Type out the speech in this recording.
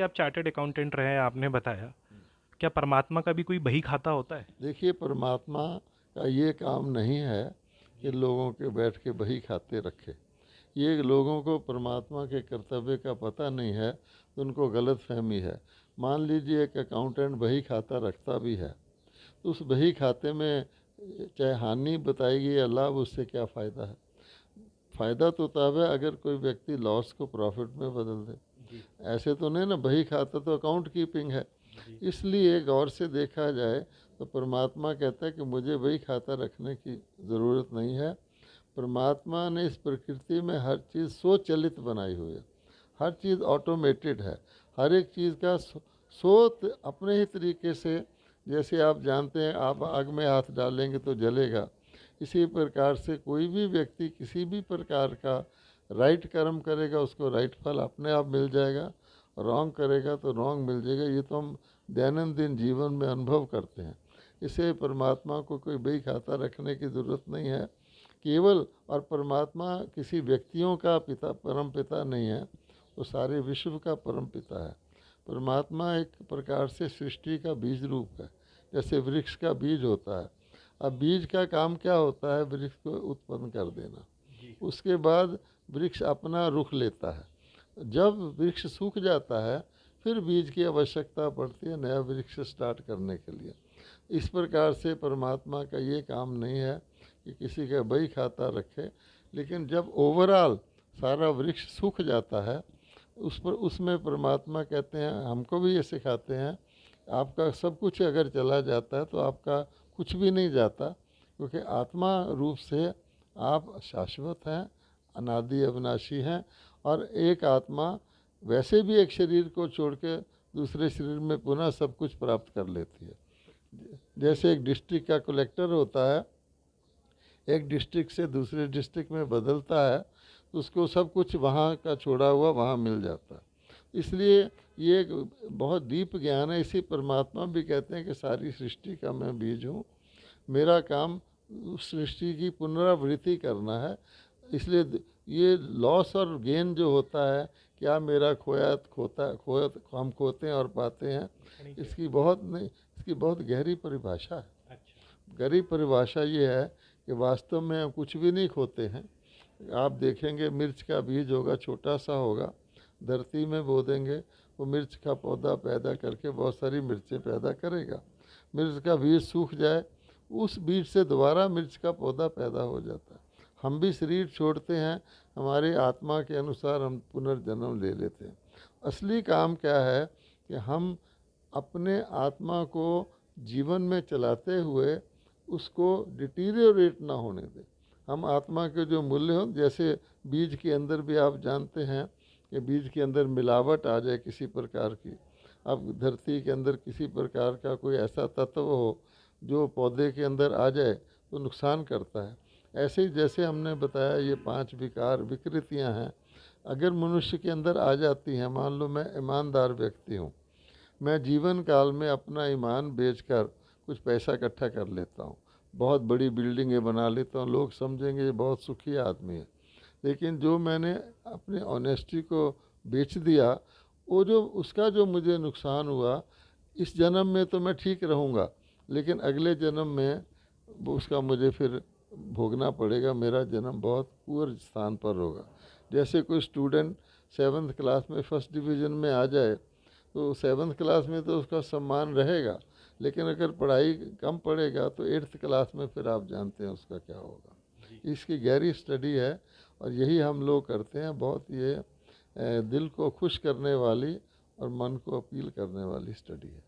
आप chartered accountant रहे हैं, आपने बताया, क्या परमात्मा का भी कोई बही खाता होता है? देखिए, परमात्मा का ये काम नहीं है कि लोगों के बैठ के बही खाते रखे। ये लोगों को परमात्मा के कर्तव्य का पता नहीं है, तो उनको गलत फहमी है। मान लीजिए एक अकाउंटेंट बही खाता रखता भी है, तो उस बही खाते में चाहे हानि बताएगी या लाभ, उससे क्या फ़ायदा है? फ़ायदा तो तब है अगर कोई व्यक्ति लॉस को प्रॉफिट में बदल दे। ऐसे तो नहीं ना, बही खाता तो अकाउंट कीपिंग है। इसलिए गौर से देखा जाए तो परमात्मा कहता है कि मुझे बही खाता रखने की ज़रूरत नहीं है। परमात्मा ने इस प्रकृति में हर चीज़ स्वचालित बनाई हुई है, हर चीज़ ऑटोमेटेड है। हर एक चीज़ का सोच अपने ही तरीके से, जैसे आप जानते हैं आप आग में हाथ डालेंगे तो जलेगा, इसी प्रकार से कोई भी व्यक्ति किसी भी प्रकार का राइट कर्म करेगा उसको राइट फल अपने आप मिल जाएगा, रॉन्ग करेगा तो रॉन्ग मिल जाएगा। ये तो हम दैनंदिन जीवन में अनुभव करते हैं। इसे परमात्मा को कोई बही खाता रखने की ज़रूरत नहीं है केवल। और परमात्मा किसी व्यक्तियों का पिता, परम पिता नहीं है, वो सारे विश्व का परम पिता है। परमात्मा एक प्रकार से सृष्टि का बीज रूप है, जैसे वृक्ष का बीज होता है। अब बीज का काम क्या होता है? वृक्ष को उत्पन्न कर देना। उसके बाद वृक्ष अपना रुख लेता है। जब वृक्ष सूख जाता है फिर बीज की आवश्यकता पड़ती है नया वृक्ष स्टार्ट करने के लिए। इस प्रकार से परमात्मा का ये काम नहीं है कि किसी का बही खाता रखे, लेकिन जब ओवरऑल सारा वृक्ष सूख जाता है उस पर, उसमें परमात्मा कहते हैं, हमको भी ये सिखाते हैं, आपका सब कुछ अगर चला जाता है तो आपका कुछ भी नहीं जाता, क्योंकि आत्मा रूप से आप शाश्वत हैं, अनादि अविनाशी हैं। और एक आत्मा वैसे भी एक शरीर को छोड़ के दूसरे शरीर में पुनः सब कुछ प्राप्त कर लेती है। जैसे एक डिस्ट्रिक्ट का कलेक्टर होता है, एक डिस्ट्रिक्ट से दूसरे डिस्ट्रिक्ट में बदलता है तो उसको सब कुछ वहाँ का छोड़ा हुआ वहाँ मिल जाता है। इसलिए ये एक बहुत डीप ज्ञान है। इसी परमात्मा भी कहते हैं कि सारी सृष्टि का मैं बीज हूँ, मेरा काम उस सृष्टि की पुनरावृत्ति करना है। इसलिए ये लॉस और गेन जो होता है, क्या मेरा खोया खोता खोया हम खोते हैं और पाते हैं, इसकी बहुत नहीं, इसकी बहुत गहरी परिभाषा है। गहरी परिभाषा ये है कि वास्तव में हम कुछ भी नहीं खोते हैं। आप देखेंगे मिर्च का बीज होगा, छोटा सा होगा, धरती में बो देंगे, वो मिर्च का पौधा पैदा करके बहुत सारी मिर्चें पैदा करेगा। मिर्च का बीज सूख जाए, उस बीज से दोबारा मिर्च का पौधा पैदा हो जाता है। हम भी शरीर छोड़ते हैं, हमारी आत्मा के अनुसार हम पुनर्जन्म ले लेते हैं। असली काम क्या है कि हम अपने आत्मा को जीवन में चलाते हुए उसको डिटीरियोरेट ना होने दें। हम आत्मा के जो मूल्य हों, जैसे बीज के अंदर भी आप जानते हैं कि बीज के अंदर मिलावट आ जाए किसी प्रकार की, अब धरती के अंदर किसी प्रकार का कोई ऐसा तत्व हो जो पौधे के अंदर आ जाए तो नुकसान करता है। ऐसे ही जैसे हमने बताया ये 5 विकार विकृतियां हैं, अगर मनुष्य के अंदर आ जाती हैं, मान लो मैं ईमानदार व्यक्ति हूँ, मैं जीवन काल में अपना ईमान बेचकर कुछ पैसा इकट्ठा कर लेता हूँ, बहुत बड़ी बिल्डिंगें बना लेता हूँ, लोग समझेंगे ये बहुत सुखी आदमी है। लेकिन जो मैंने अपने ऑनेस्टी को बेच दिया, वो जो उसका जो मुझे नुकसान हुआ, इस जन्म में तो मैं ठीक रहूँगा, लेकिन अगले जन्म में वो उसका मुझे फिर भोगना पड़ेगा। मेरा जन्म बहुत पुअर स्थान पर होगा। जैसे कोई स्टूडेंट 7th क्लास में फर्स्ट डिवीज़न में आ जाए तो 7th क्लास में तो उसका सम्मान रहेगा, लेकिन अगर पढ़ाई कम पड़ेगा तो 8th क्लास में फिर आप जानते हैं उसका क्या होगा। इसकी गहरी स्टडी है और यही हम लोग करते हैं। बहुत ये दिल को खुश करने वाली और मन को अपील करने वाली स्टडी है।